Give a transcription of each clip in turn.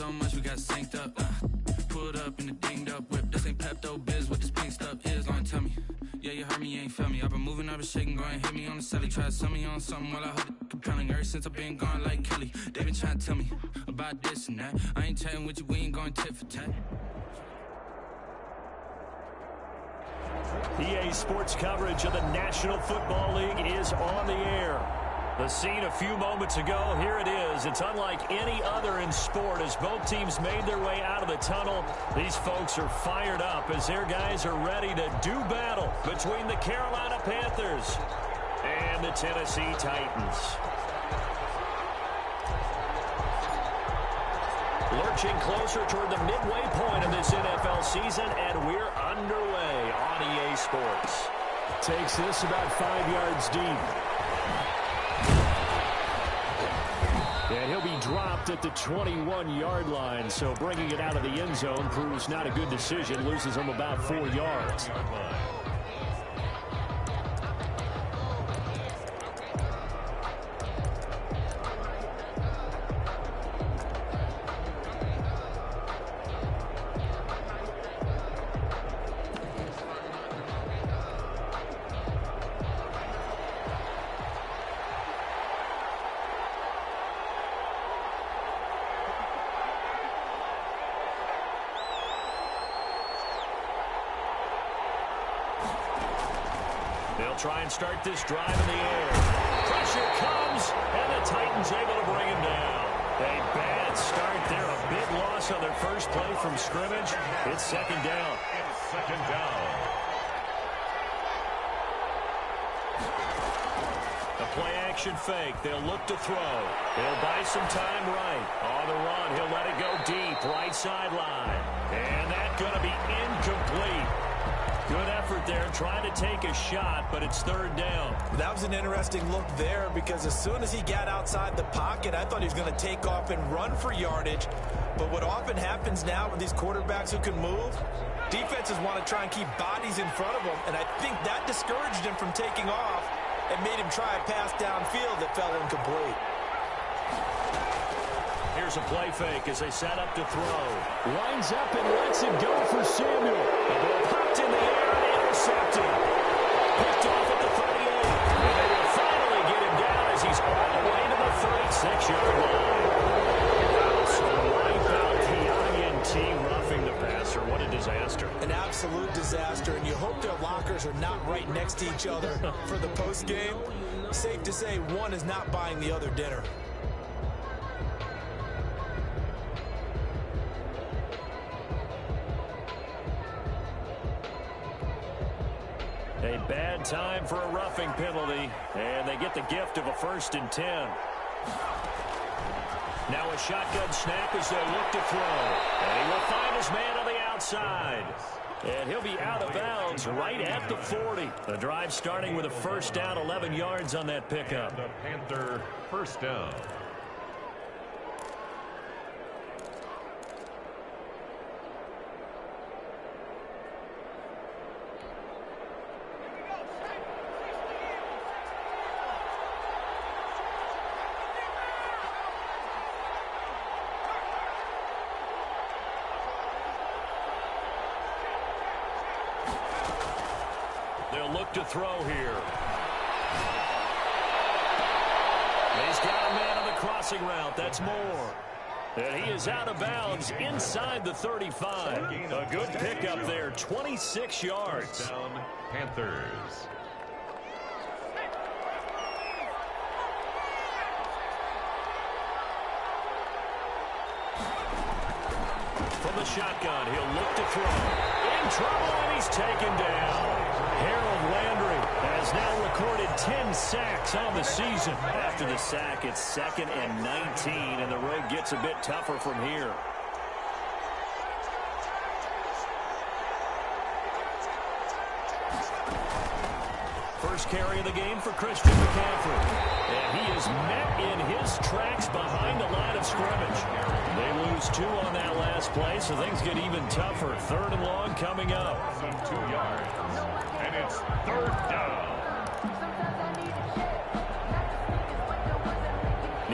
so much we got synced up. Pulled up in the dinged up whip. This ain't Pepto Biz, what this pink stuff is. Gonna tell me. Yeah, you heard me, you ain't felt me. I've been moving, I've been shaking, go and hit me on the celly. Try to sell me on something while I hold it compelling. Ever since I've been gone like Kelly, they been trying to tell me about this and that. I ain't chatting with you, we ain't going tit for tat. EA Sports coverage of the National Football League is on the air. The scene a few moments ago, here it is. It's unlike any other in sport as both teams made their way out of the tunnel. These folks are fired up as their guys are ready to do battle between the Carolina Panthers and the Tennessee Titans. Lurching closer toward the midway point of this NFL season, and we're underway on EA Sports. Takes this about 5 yards deep. And he'll be dropped at the 21-yard line, so bringing it out of the end zone proves not a good decision. Loses him about 4 yards. They'll try and start this drive in the air. Pressure comes, and the Titans able to bring him down. A bad start there, a big loss on their first play from scrimmage. It's second down. A play-action fake. They'll look to throw. They'll buy some time right. On the run, he'll let it go deep, right sideline. And that's going to be incomplete. Good effort there, trying to take a shot, but it's third down. That was an interesting look there because as soon as he got outside the pocket, I thought he was going to take off and run for yardage. But what often happens now with these quarterbacks who can move, defenses want to try and keep bodies in front of them, and I think that discouraged him from taking off and made him try a pass downfield that fell incomplete. Here's a play fake as they set up to throw. Lines up and lets it go for Samuel. The ball popped in the air and intercepted. Picked off at the 38. And they will finally get him down as he's all the way to the 36-yard line. So wipe out the INT roughing the passer. What a disaster. An absolute disaster, and you hope their lockers are not right next to each other for the postgame. Safe to say one is not buying the other dinner. A bad time for a roughing penalty, and they get the gift of a 1st and 10. Now a shotgun snap as they look to throw. And he will find his man on the outside. And he'll be out of bounds right at the 40. The drive starting with a first down, 11 yards on that pickup. The Panther first down. They'll look to throw here. He's got a man on the crossing route. That's Moore. And he is out of bounds inside the 35. A good pickup there, 26 yards. Down, Panthers. From the shotgun, he'll look to throw. In trouble, and he's taken down. Harold Landry has now recorded 10 sacks on the season. After the sack, it's 2nd and 19, and the road gets a bit tougher from here. First carry of the game for Christian McCaffrey. And he is met in his tracks behind the line of scrimmage. They lose 2 on that last play, so things get even tougher. 3rd and long coming up. Some 2 yards. And it's 3rd down.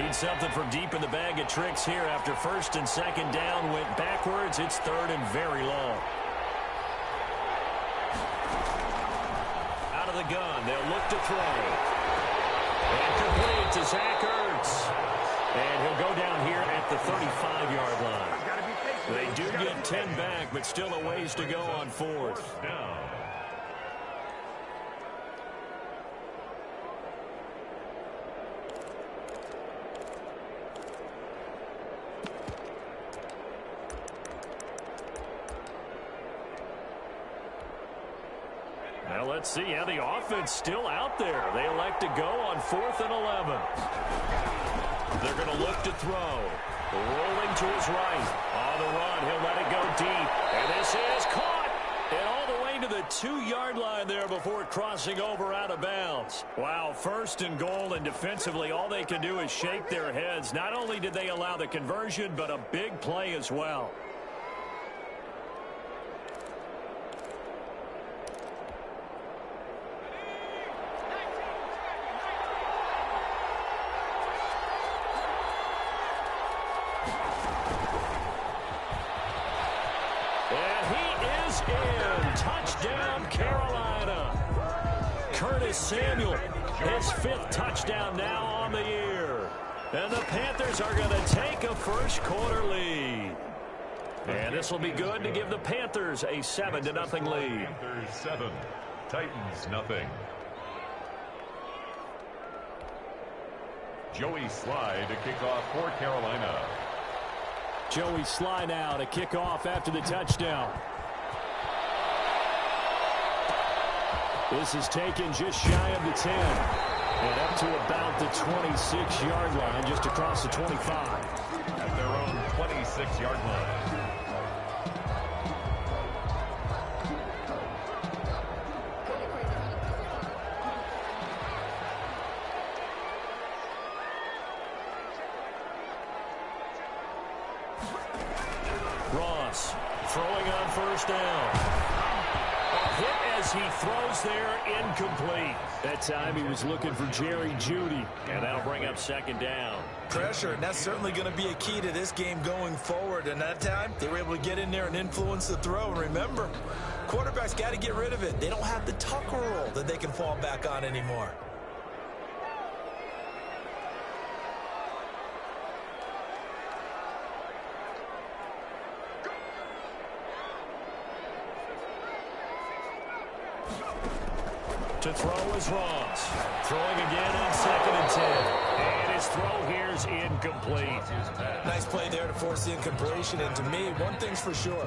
Need something from deep in the bag of tricks here after first and second down went backwards. It's third and very long. Out of the gun, they'll look to throw. And complete to Zach Ertz. And he'll go down here at the 35-yard line. They do get 10 back, but still a ways to go on fourth. Down. Now let's see how the offense still out there. They elect to go on 4th and 11. They're going to look to throw. Rolling to his right. On the run, he'll let it go deep. And this is caught. And all the way to the 2-yard line there before crossing over out of bounds. Wow, first and goal, and defensively all they can do is shake their heads. Not only did they allow the conversion, but a big play as well. Touchdown, Carolina. Curtis Samuel, his 5th touchdown now on the year. And the Panthers are going to take a first-quarter lead. And this will be good to give the Panthers a 7-0 lead. Panthers 7, Titans nothing. Joey Sly to kick off for Carolina. Joey Sly now to kick off after the touchdown. This is taken just shy of the 10. And up to about the 26-yard line, just across the 25. At their own 26-yard line. Ross throwing on first down. Hit as he throws there, incomplete. That time he was looking for Jerry Jeudy. And that'll bring up second down. Pressure, and that's certainly going to be a key to this game going forward. And that time, they were able to get in there and influence the throw. And remember, quarterbacks got to get rid of it. They don't have the Tucker rule that they can fall back on anymore. To throw is Ross. Throwing again on 2nd and 10. And his throw here's incomplete. Nice play there to force the incompletion. And to me, one thing's for sure.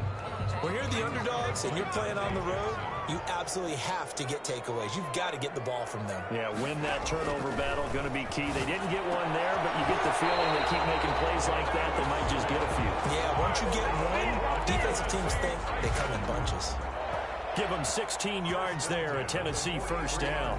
When you're the underdogs and you're playing on the road, you absolutely have to get takeaways. You've got to get the ball from them. Yeah, win that turnover battle, going to be key. They didn't get one there, but you get the feeling they keep making plays like that, they might just get a few. Yeah, once you get one, defensive teams think they come in bunches. Give them 16 yards there, a Tennessee first down.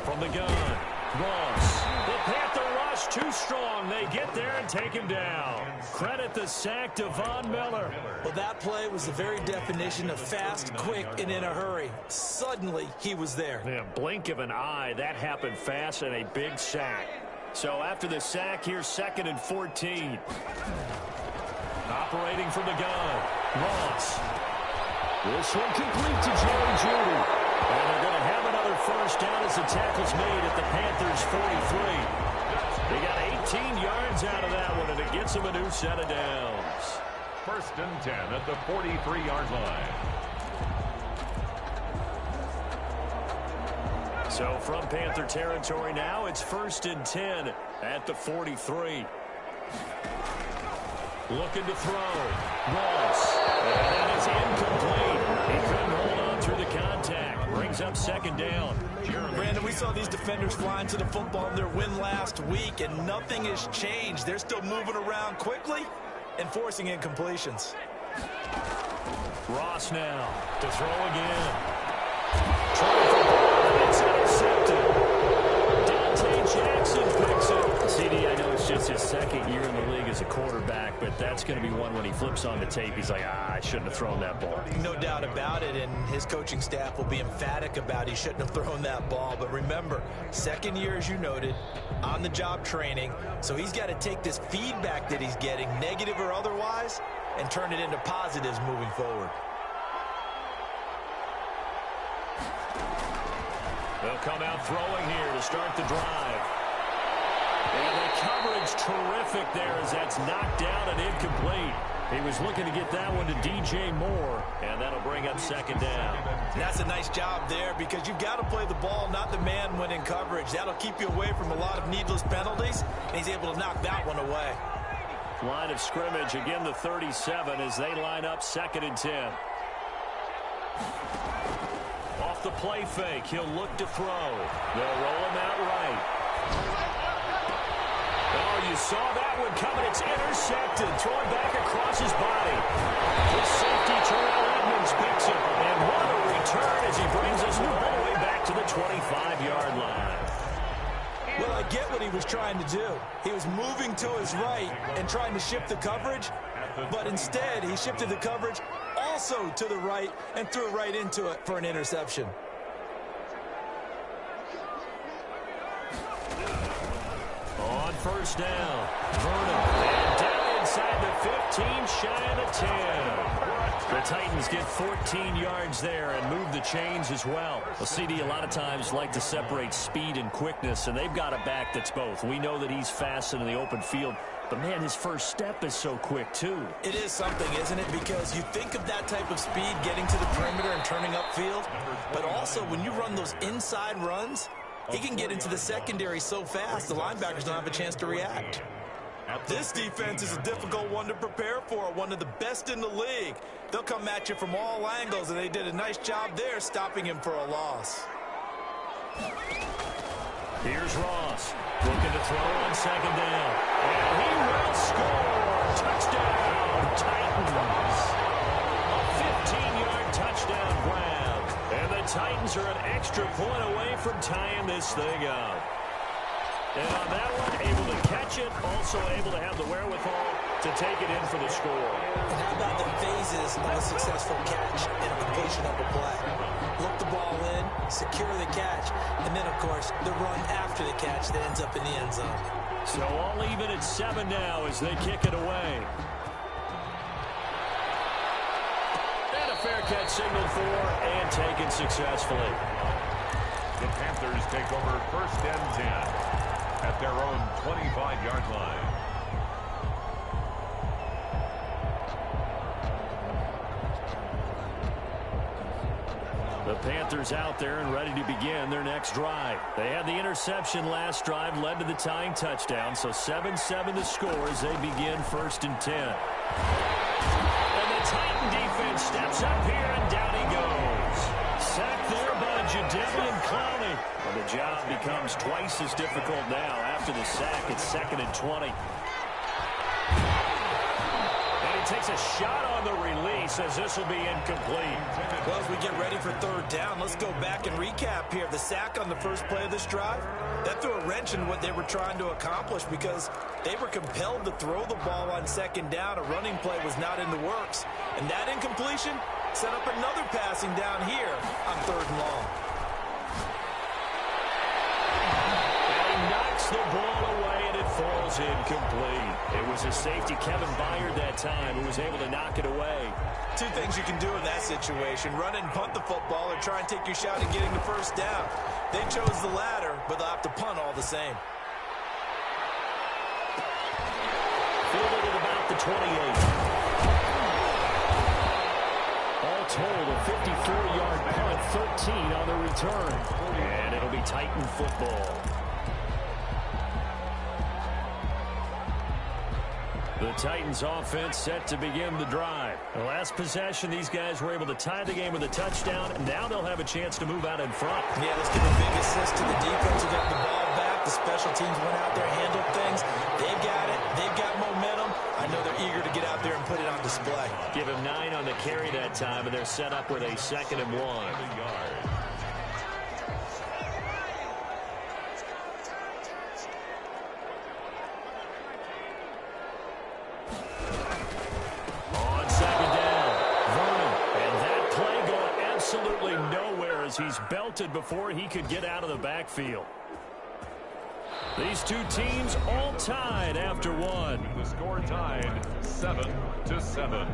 From the gun, Ross. The Panther rush too strong. They get there and take him down. Credit the sack to Von Miller. Well, that play was the very definition of fast, quick, and in a hurry. Suddenly, he was there. Yeah, blink of an eye. That happened fast and a big sack. So after the sack, here's 2nd and 14. Operating from the gun, Ross. This one complete to Jerry Jeudy. And they're going to have another first down as the tackle's made at the Panthers' 43. They got 18 yards out of that one, and it gets them a new set of downs. 1st and 10 at the 43-yard line. So from Panther territory now, it's 1st and 10 at the 43. Looking to throw. Ross. And that is incomplete. He couldn't hold on through the contact. Brings up 2nd down. Brandon, we saw these defenders flying to the football in their win last week, and nothing has changed. They're still moving around quickly and forcing incompletions. Ross now to throw again. Trying for ball. It's intercepted. Dante Jackson picks it. CD, I know it's just his second year in the league as a quarterback, but that's going to be one when he flips on the tape, he's like, I shouldn't have thrown that ball. No doubt about it, and his coaching staff will be emphatic about he shouldn't have thrown that ball. But remember, second year, as you noted, on-the-job training, so he's got to take this feedback that he's getting, negative or otherwise, and turn it into positives moving forward. They'll come out throwing here to start the drive. And the coverage terrific there as that's knocked down and incomplete. He was looking to get that one to DJ Moore, and that'll bring up second down. And that's a nice job there because you've got to play the ball, not the man when in coverage. That'll keep you away from a lot of needless penalties, and he's able to knock that one away. Line of scrimmage, again the 37 as they line up 2nd and 10. Off the play fake, he'll look to throw. They'll roll him out right. Oh, you saw that one coming. It's intercepted. Thrown back across his body. The safety, Terrell Edmonds, picks it. And what a return as he brings us all the way back to the 25-yard line. Well, I get what he was trying to do. He was moving to his right and trying to shift the coverage, but instead he shifted the coverage also to the right and threw right into it for an interception. On first down, Vernon, and down inside the 15, shy of the 10. The Titans get 14 yards there and move the chains as well. Well, CD, a lot of times like to separate speed and quickness, and they've got a back that's both. We know that he's fast in the open field, but, man, his first step is so quick, too. It is something, isn't it? Because you think of that type of speed getting to the perimeter and turning upfield, but also when you run those inside runs, he can get into the secondary so fast, the linebackers don't have a chance to react. This defense is a difficult one to prepare for, one of the best in the league. They'll come at you from all angles, and they did a nice job there stopping him for a loss. Here's Ross, looking to throw on second down. And he will score. Touchdown, Titans. A 15-yard touchdown grab. And the Titans are an extra point away from tying this thing up. And on that one, able to catch it, also able to have the wherewithal to take it in for the score. And how about the phases of a successful catch and a completion of a play? Look the ball in, secure the catch, and then, of course, the run after the catch that ends up in the end zone. So all even at 7 now as they kick it away. And a fair catch signaled for and taken successfully. The Panthers take over 1st and 10 at their own 25-yard line. The Panthers out there and ready to begin their next drive. They had the interception last drive, led to the tying touchdown, so 7-7 the score as they begin 1st and 10. And the Titan defense steps up here, and down he goes. Sacked there by Jadeveon Clowney. Well, the job becomes twice as difficult now after the sack. It's 2nd and 20. And he takes a shot on the release as this will be incomplete. Well, as we get ready for 3rd down, let's go back and recap here. The sack on the first play of this drive, that threw a wrench in what they were trying to accomplish because they were compelled to throw the ball on 2nd down. A running play was not in the works. And that incompletion set up another passing down here on 3rd and long. And he knocks the ball away, and it falls incomplete. It was a safety, Kevin Byard, that time, who was able to knock it away. Two things you can do in that situation: run and punt the football, or try and take your shot at getting the 1st down. They chose the latter, but they'll have to punt all the same. Fielded at about the 28. All told, a 54-yard punt, 13 on the return. And it'll be Titan football. The Titans offense set to begin the drive. The last possession, these guys were able to tie the game with a touchdown. Now they'll have a chance to move out in front. Yeah, let's give a big assist to the defense who got the ball back. The special teams went out there, handled things. They've got it. They've got momentum. I know they're eager to get out there and put it on display. Give him 9 on the carry that time, and they're set up with a 2nd and 1. absolutely nowhere as he's belted before he could get out of the backfield. These two teams all tied after one. The score tied 7-7.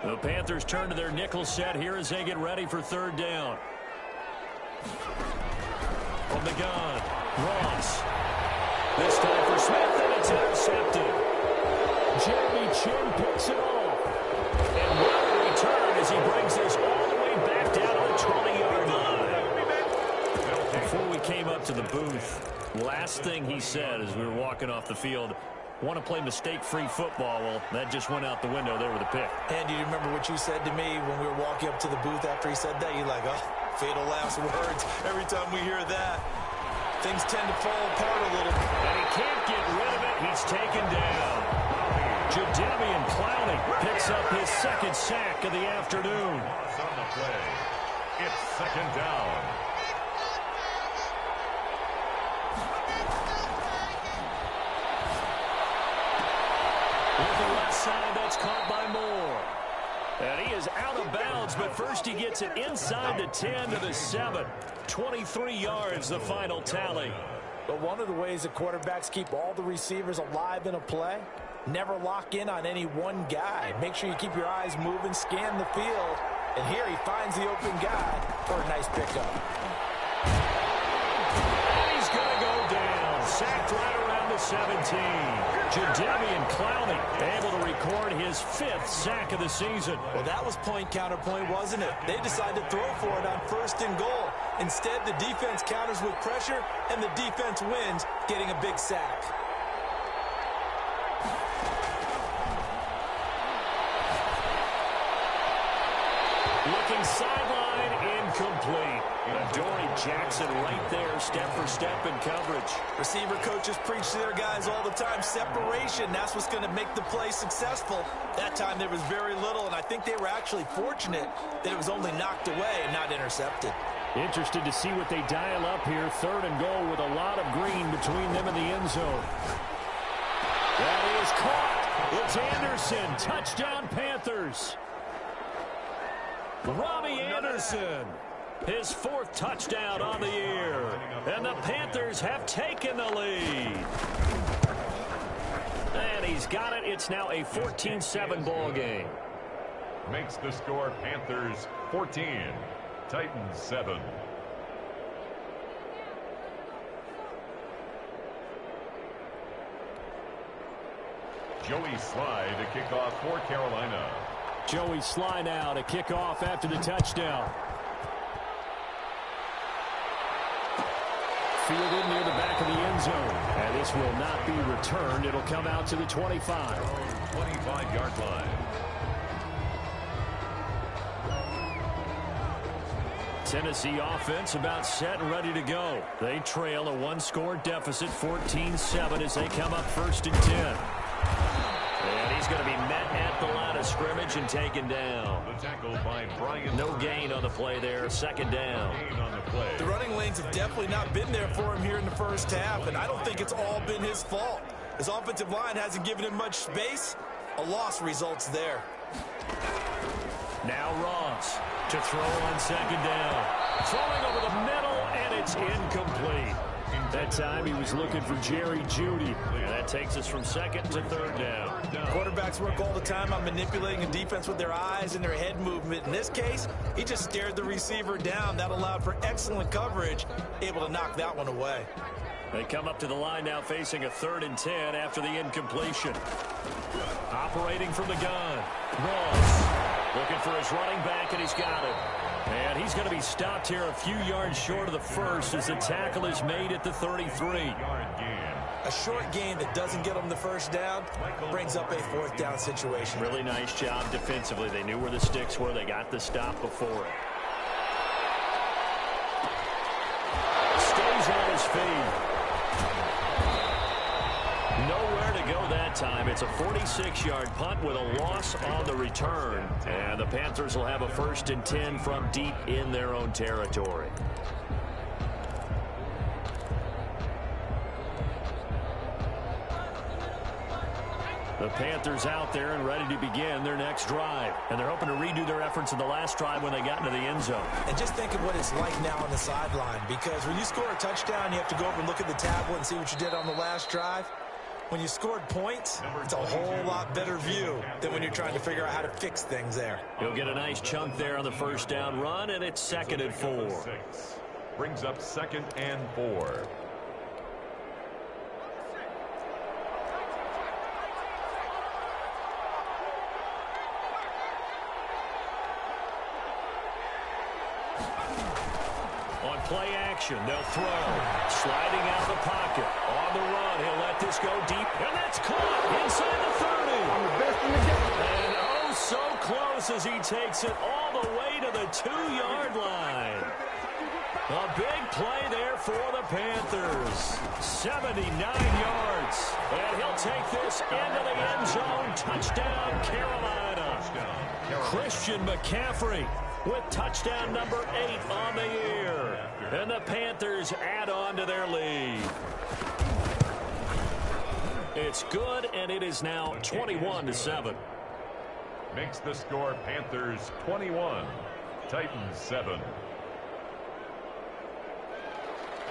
The Panthers turn to their nickel set here as they get ready for third down. From the gun, Ross. This time for Smith, and it's intercepted. Jeremy Chin picks it off. And what a return as he brings this all the way back down to the 20-yard line. Before we came up to the booth, last thing he said as we were walking off the field, want to play mistake-free football. Well, that just went out the window there with a pick. And do you remember what you said to me when we were walking up to the booth after he said that? You're like, oh, fatal last words. Every time we hear that, things tend to fall apart a little. And he can't get rid of it. He's taken down. Jadeveon Clowney picks up his second sack of the afternoon. On the play. It's second down. With the left side, that's caught by Moore. And he is out of bounds, but first he gets it inside the 10 to the 7. 23 yards, the final tally. But one of the ways that quarterbacks keep all the receivers alive in a play, never lock in on any one guy. Make sure you keep your eyes moving, scan the field. And here he finds the open guy for a nice pickup. And he's going to go down. Sacked right around the 17. Jadeveon Clowney able to record his 5th sack of the season. Well, that was point counterpoint, wasn't it? They decided to throw for it on 1st and goal. Instead, the defense counters with pressure, and the defense wins, getting a big sack. Looking sideline, incomplete. Adoree Jackson right there, step for step in coverage. Receiver coaches preach to their guys all the time. Separation, that's what's going to make the play successful. That time there was very little, and I think they were actually fortunate that it was only knocked away and not intercepted. Interested to see what they dial up here. 3rd and goal with a lot of green between them and the end zone. That is caught. It's Anderson. Touchdown, Panthers. Robbie Anderson, his 4th touchdown on the year. And the Panthers have taken the lead. And he's got it. It's now a 14-7 ball game. Makes the score Panthers 14, Titans 7. Joey Slye to kick off for Carolina. Joey Slye now to kick off after the touchdown. Fielded near the back of the end zone. And this will not be returned. It'll come out to the 25. 25-yard line. Tennessee offense about set and ready to go. They trail a 1-score deficit, 14-7 as they come up 1st and 10. And he's going to be met at the line of scrimmage and taken down. The tackle by Brian. No gain on the play there. 2nd down. Gain on the play. The running lanes have definitely not been there for him here in the first half, and I don't think it's all been his fault. His offensive line hasn't given him much space. A loss results there. Now Ross to throw on 2nd down. Throwing over the middle, and it's incomplete. That time he was looking for Jerry Jeudy. And that takes us from 2nd to 3rd down. Quarterbacks work all the time on manipulating a defense with their eyes and their head movement. In this case, he just stared the receiver down. That allowed for excellent coverage, able to knock that one away. They come up to the line now facing a 3rd and 10 after the incompletion. Operating from the gun. Ross looking for his running back, and he's got it. And he's going to be stopped here a few yards short of the first as the tackle is made at the 33. A short gain that doesn't get them the first down brings up a 4th down situation. Really nice job defensively. They knew where the sticks were. They got the stop before it. Stays on his feet. Nowhere to go that time. It's a 46-yard punt with a loss on the return. And the Panthers will have a 1st and 10 from deep in their own territory. The Panthers out there and ready to begin their next drive. And they're hoping to redo their efforts in the last drive when they got into the end zone. And just think of what it's like now on the sideline, because when you score a touchdown, you have to go over and look at the tablet and see what you did on the last drive. When you scored points, it's a whole lot better view than when you're trying to figure out how to fix things there. He'll get a nice chunk there on the first down run, and it's 2nd and 4. Brings up 2nd and 4. Play action. They'll throw. Sliding out the pocket. On the run. He'll let this go deep. And that's caught inside the 30. I'm the best in the game. And oh, so close as he takes it all the way to the 2-yard line. A big play there for the Panthers. 79 yards. And he'll take this into the end zone. Touchdown, Carolina. Christian McCaffrey with touchdown number 8 on the year. And the Panthers add on to their lead. It's good, and it is now 21-7. Makes the score Panthers 21, Titans 7.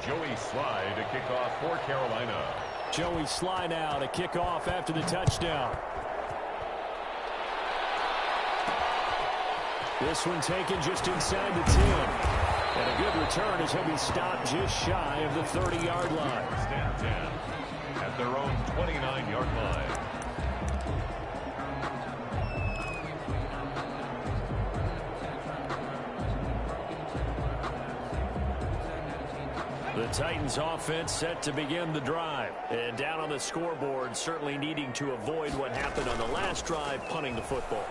Joey Slye to kick off for Carolina. Joey Slye now to kick off after the touchdown. This one taken just inside the 10. And a good return as he'll be stopped just shy of the 30-yard line. Stand 10 at their own 29-yard line. The Titans offense set to begin the drive. And down on the scoreboard, certainly needing to avoid what happened on the last drive, punting the football.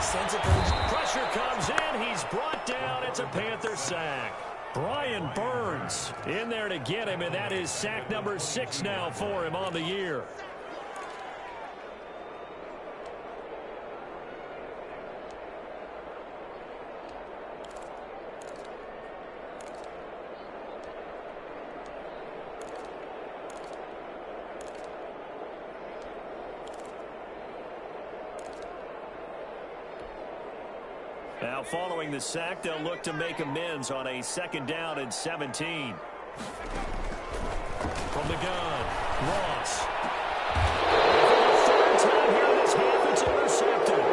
Pressure comes in. He's brought down. It's a Panther sack. Brian Burns in there to get him, and that is sack number 6 now for him on the year. Now following the sack, they'll look to make amends on a 2nd down and 17. From the gun, Ross. For the 3rd time here in this half, it's intercepted.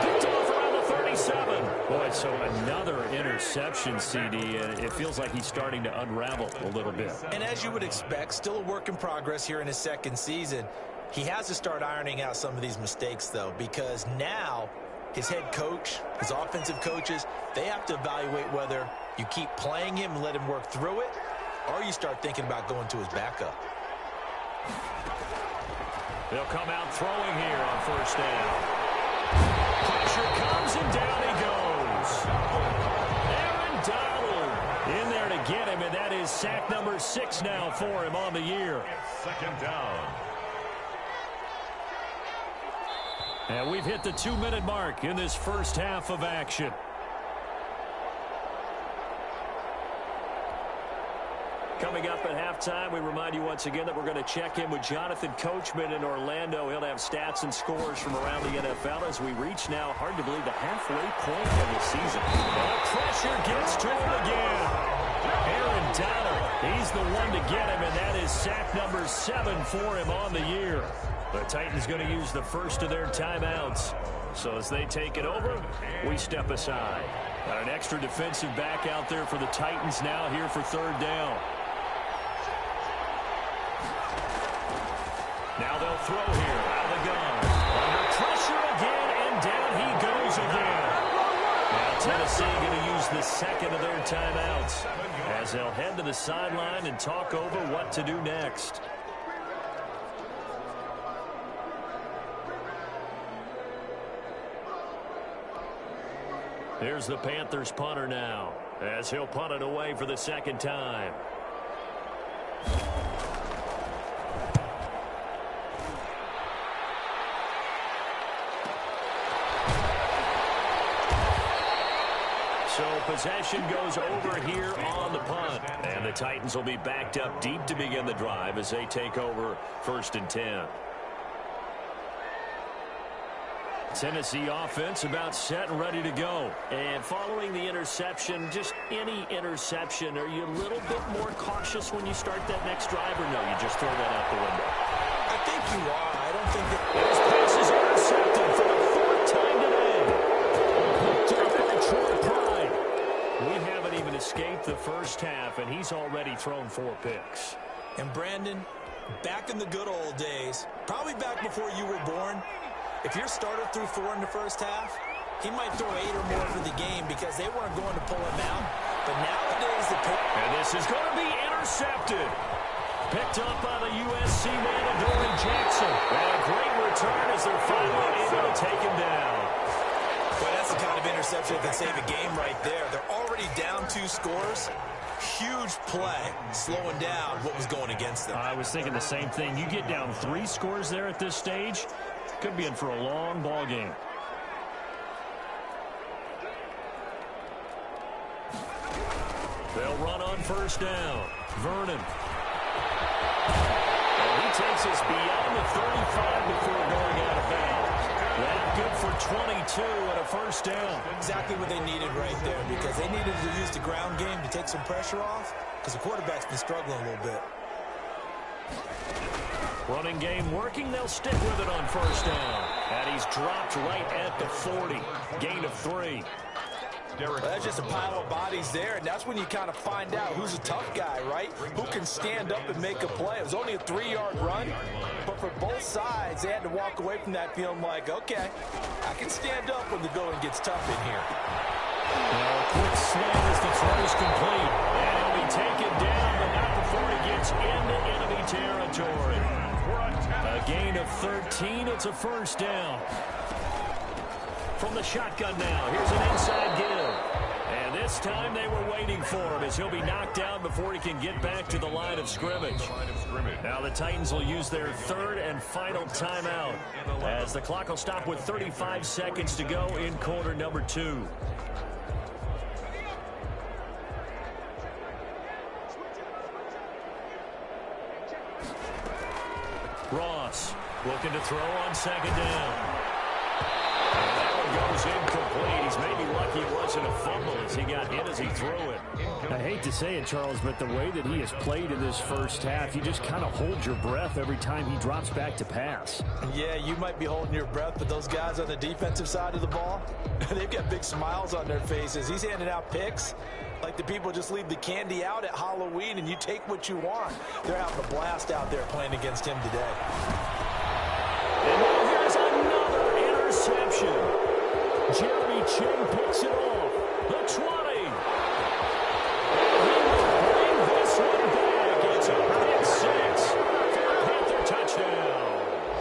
Picked off around the 37. Boy, so another interception, CD. It feels like he's starting to unravel a little bit. And as you would expect, still a work in progress here in his 2nd season. He has to start ironing out some of these mistakes, though, because now his head coach, his offensive coaches, they have to evaluate whether you keep playing him and let him work through it, or you start thinking about going to his backup. They'll come out throwing here on 1st down. Pressure comes, and down he goes. Aaron Donald in there to get him, and that is sack number 6 now for him on the year. 2nd down. And we've hit the 2-minute mark in this first half of action. Coming up at halftime, we remind you once again that we're going to check in with Jonathan Coachman in Orlando. He'll have stats and scores from around the NFL as we reach now, hard to believe, the halfway point of the season. The pressure gets to him again. Aaron Donald, he's the one to get him, and that is sack number 7 for him on the year. The Titans going to use the first of their timeouts. So as they take it over, we step aside. Got an extra defensive back out there for the Titans now here for 3rd down. Now they'll throw here out of the gun. Under pressure again, and down he goes again. Now Tennessee going to use the 2nd of their timeouts as they'll head to the sideline and talk over what to do next. Here's the Panthers punter now as he'll punt it away for the 2nd time. So possession goes over here on the punt. And the Titans will be backed up deep to begin the drive as they take over 1st and 10. Tennessee offense about set and ready to go. And following the interception, just any interception, are you a little bit more cautious when you start that next drive, or no, you just throw that out the window? I think you are. I don't think that... His pass is intercepted for the fourth time today. Picked up by Troy Pride. We haven't even escaped the first half, and he's already thrown 4 picks. And Brandon, back in the good old days, probably back before you were born, if your starter threw 4 in the first half, he might throw 8 or more for the game because they weren't going to pull him out. But nowadays, and this is going to be intercepted. Picked up by the USC man, Adoree Jackson. And a great return as they're finally able to take him down. Well, that's the kind of interception that can save a game right there. They're already down 2 scores. Huge play, slowing down what was going against them. I was thinking the same thing. You get down 3 scores there at this stage, could be in for a long ball game. They'll run on first down. Vernon. And he takes us beyond the 35 before going out of bounds. That good for 22 and a first down. Exactly what they needed right there, because they needed to use the ground game to take some pressure off, because the quarterback's been struggling a little bit. Running game working. They'll stick with it on first down. And he's dropped right at the 40. Gain of 3. Well, that's just a pile of bodies there, and that's when you kind of find out who's a tough guy, right? Who can stand up and make a play. It was only a 3-yard run, but for both sides, they had to walk away from that feeling like, okay, I can stand up when the going gets tough in here. Now a quick slam as the throw is complete. And he'll be taken down, but not before he gets into enemy territory. A gain of 13. It's a first down. From the shotgun now, here's an inside give. And this time they were waiting for him as he'll be knocked down before he can get back to the line of scrimmage. Now the Titans will use their 3rd and final timeout as the clock will stop with 35 seconds to go in quarter number 2. Ross looking to throw on second down. Goes incomplete. He's maybe lucky it wasn't a fumble as he got hit as he threw it. I hate to say it, Charles, but the way that he has played in this first half, you just kind of hold your breath every time he drops back to pass. Yeah, you might be holding your breath, but those guys on the defensive side of the ball, they've got big smiles on their faces. He's handing out picks like the people just leave the candy out at Halloween and you take what you want. They're having a blast out there playing against him today. And now here's another interception. Jeremy Ching picks it off. The 20. And he will bring this one back. It's a pick 6 for a Panther touchdown.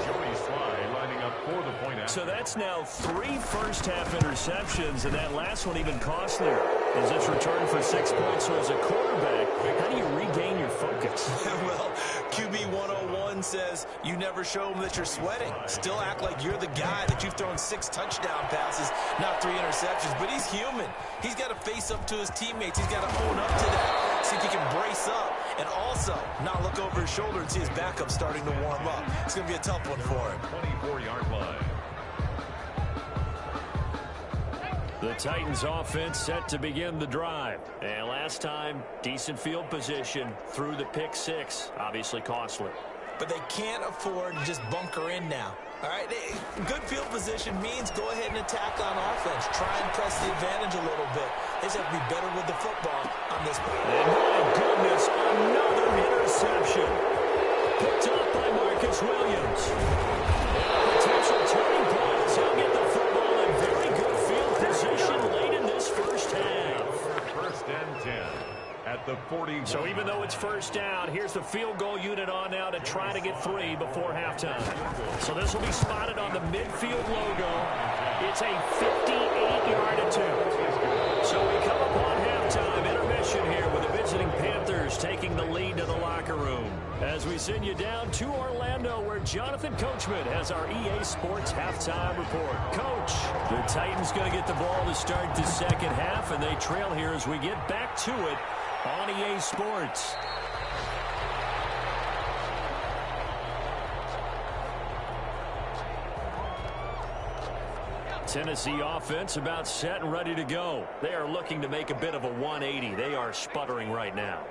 Joey Sly lining up for the point out. So that's now 3 first-half interceptions, and that last one even costlier as it's returned for 6 points. So as a quarterback, how do you regain your focus? Well, QB 101 says you never show them that you're sweating. Still act like you're the guy that you've thrown 6 touchdown passes, not 3 interceptions. But he's human. He's got to face up to his teammates. He's got to own up to that. See if he can brace up and also not look over his shoulder and see his backup starting to warm up. It's going to be a tough one for him. 24-yard line. The Titans offense set to begin the drive. And last time, decent field position through the pick 6. Obviously costly. But they can't afford to just bunker in now. All right, good field position means go ahead and attack on offense. Try and press the advantage a little bit. They just have to be better with the football on this play. And my goodness, another interception. Picked up by Marcus Williams. Potential turning point. He'll get the football in very good field position late in this first half. First and 10 at the 41. So even though it's first down, here's the field goal unit on now to try to get 3 before halftime. So this will be spotted on the midfield logo. It's a 58-yard attempt. So we come upon halftime intermission here with the visiting Panthers taking the lead to the locker room. As we send you down to Orlando, where Jonathan Coachman has our EA Sports halftime report. Coach, the Titans going to get the ball to start the second half, and they trail here as we get back to it on EA Sports. Tennessee offense about set and ready to go. They are looking to make a bit of a 180. They are sputtering right now.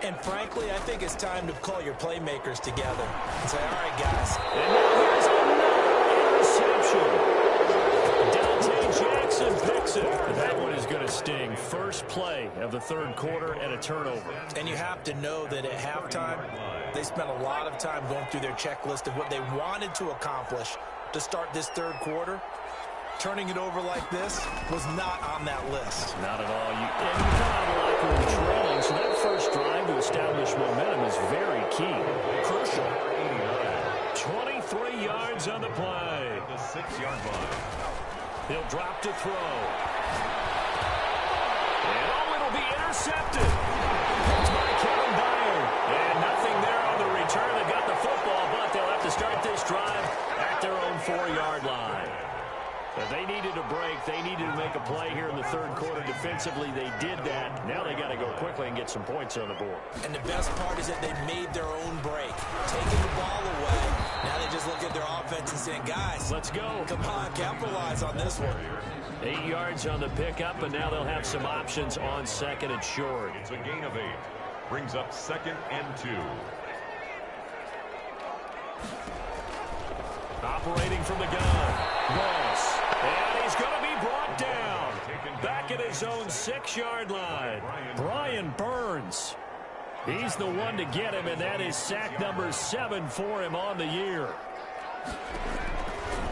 And frankly, I think it's time to call your playmakers together and say, all right, guys. And now here's another interception. Dante Jackson picks it. That one is going to sting. First play of the third quarter and a turnover. And you have to know that at halftime, they spent a lot of time going through their checklist of what they wanted to accomplish to start this third quarter. Turning it over like this was not on that list. Not at all. You come out of the locker room trailing, so that first drive to establish momentum is very key. Crucial. 23 yards on the play. The 6-yard line. He'll drop to throw. And it'll be intercepted. It's by Kevin Byard. And nothing there on the return. They got the football, but they'll have to start this drive at their own 4-yard line. But they needed a break. They needed to make a play here in the third quarter. Defensively, they did that. Now they got to go quickly and get some points on the board. And the best part is that they made their own break, taking the ball away. Now they just look at their offense and saying, guys, let's go. Come on, capitalize on this one. 8 yards on the pickup, and now they'll have some options on second and short. It's a gain of 8. Brings up 2nd and 2. Operating from the gun, Ross. And he's going to be brought down. Back at his own 6-yard line. Brian Burns. He's the one to get him, and that is sack number 7 for him on the year.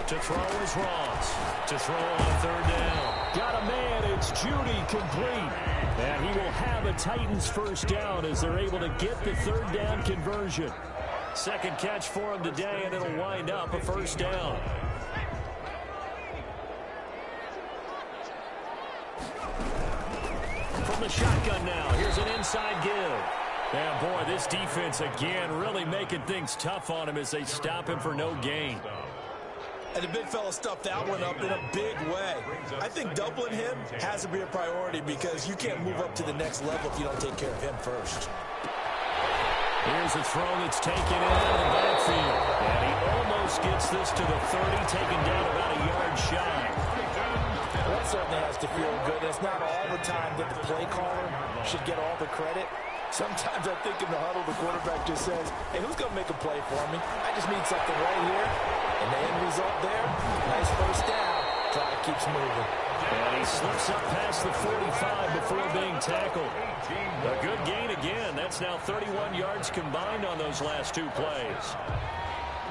To throw is Ross. To throw on third down. Got a man. It's Judy complete. And he will have a Titans first down as they're able to get the third down conversion. Second catch for him today, and it'll wind up a first down. From the shotgun now, here's an inside give. And boy, this defense again really making things tough on him as they stop him for no gain. And the big fella stuffed that one up in a big way. I think doubling him has to be a priority because you can't move up to the next level if you don't take care of him first. Here's a throw that's taken in out of the backfield. And he almost gets this to the 30, taken down about a yard shy. Well, that certainly has to feel good. It's not all the time that the play caller should get all the credit. Sometimes I think in the huddle, the quarterback just says, hey, who's going to make a play for me? I just need something right here. And the end result there, nice first down. Clock keeps moving. And he slips up past the 45 before being tackled. A good gain again. That's now 31 yards combined on those last 2 plays.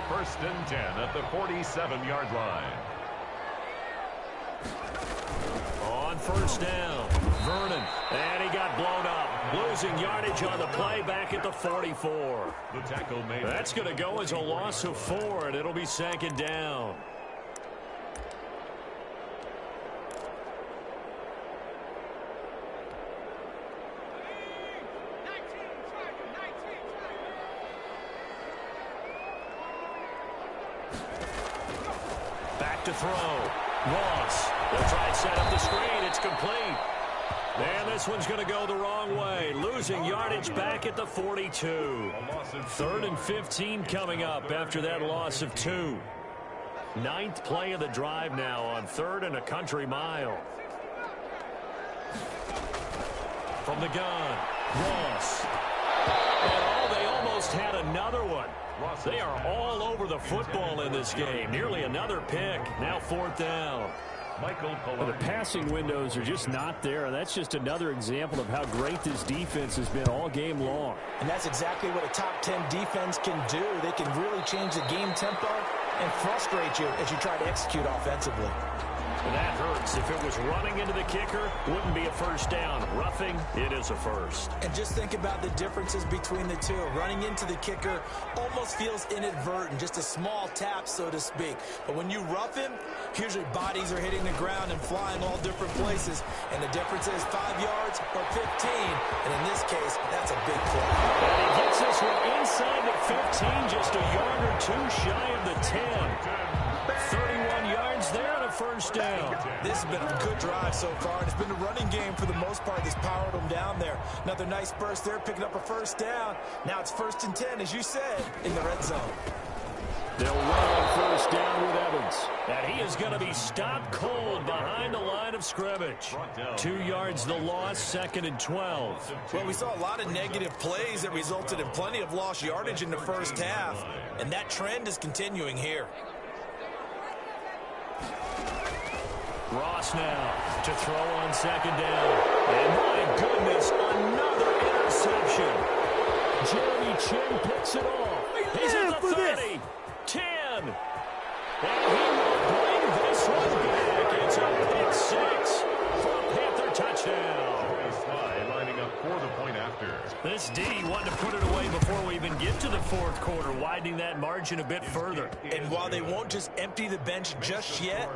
1st and 10 at the 47-yard line. On first down, Vernon. And he got blown up. Losing yardage on the play back at the 44. The tackle made. That's going to go as a loss of 4, and it'll be 2nd down. Back to throw. Ross. They'll try and set up the screen. It's complete. And this one's going to go the wrong way. Losing yardage back at the 42. 3rd and 15 coming up after that loss of 2. 9th play of the drive now on 3rd and a country mile. From the gun, Ross. And they almost had another one. They are all over the football in this game. Nearly another pick. Now 4th down. Well, the passing windows are just not there, and that's just another example of how great this defense has been all game long. And that's exactly what a top 10 defense can do. They can really change the game tempo and frustrate you as you try to execute offensively. And that hurts. If it was running into the kicker, wouldn't be a first down. Roughing, it is a first. And just think about the differences between the two. Running into the kicker almost feels inadvertent, just a small tap, so to speak. But when you rough him, usually bodies are hitting the ground and flying all different places. And the difference is 5 yards or 15. And in this case, that's a big play. And he gets this one inside the 15, just a yard or 2 shy of the 10. 31 yards there and a first down. This has been a good drive so far. It's been a running game for the most part that's powered them down there. Another nice burst there, picking up a first down. Now it's 1st and 10, as you said, in the red zone. They'll run on first down with Evans. And he is going to be stopped cold behind the line of scrimmage. 2 yards the loss, 2nd and 12. Well, we saw a lot of negative plays that resulted in plenty of lost yardage in the first half, and that trend is continuing here. Ross now to throw on 2nd down. And my goodness, another interception. Jeremy Chin picks it off. He's at the 30, 10. And he will bring this one back. It's a pick 6 for a Panther touchdown. Lining up for the point after. This D wanted to put it away before we even get to the 4th quarter, widening that margin a bit further. And while they won't just empty the bench just yet,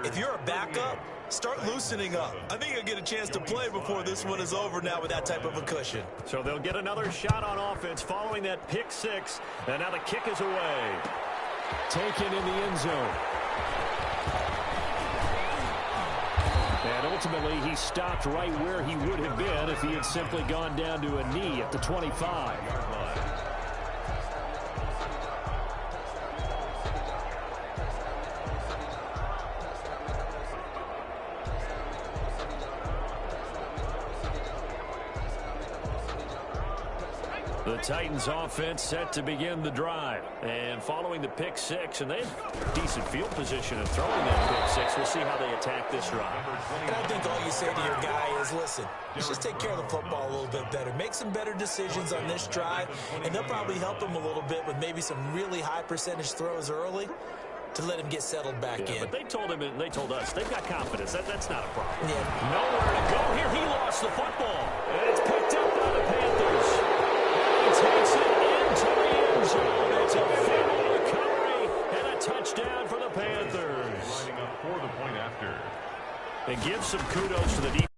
if you're a backup, start loosening up. I think you'll get a chance to play before this one is over now with that type of a cushion. So they'll get another shot on offense following that pick 6. And now the kick is away. Taken in the end zone. And ultimately, he stopped right where he would have been if he had simply gone down to a knee at the 25. The Titans offense set to begin the drive. And following the pick 6, and they have decent field position in throwing that pick 6. We'll see how they attack this drive. And I think all you say to your guy is, listen, let's just take care of the football a little bit better. Make some better decisions on this drive, and they'll probably help him a little bit with maybe some really high percentage throws early to let him get settled back in. But they told him, and they told us, they've got confidence. That's not a problem. Yeah. Nowhere to go here. He lost the football. And it's picked up by the Panthers. He takes it into the end zone. It's a fumble recovery and a touchdown for the Panthers. Lining up for the point after. And give some kudos to the defense.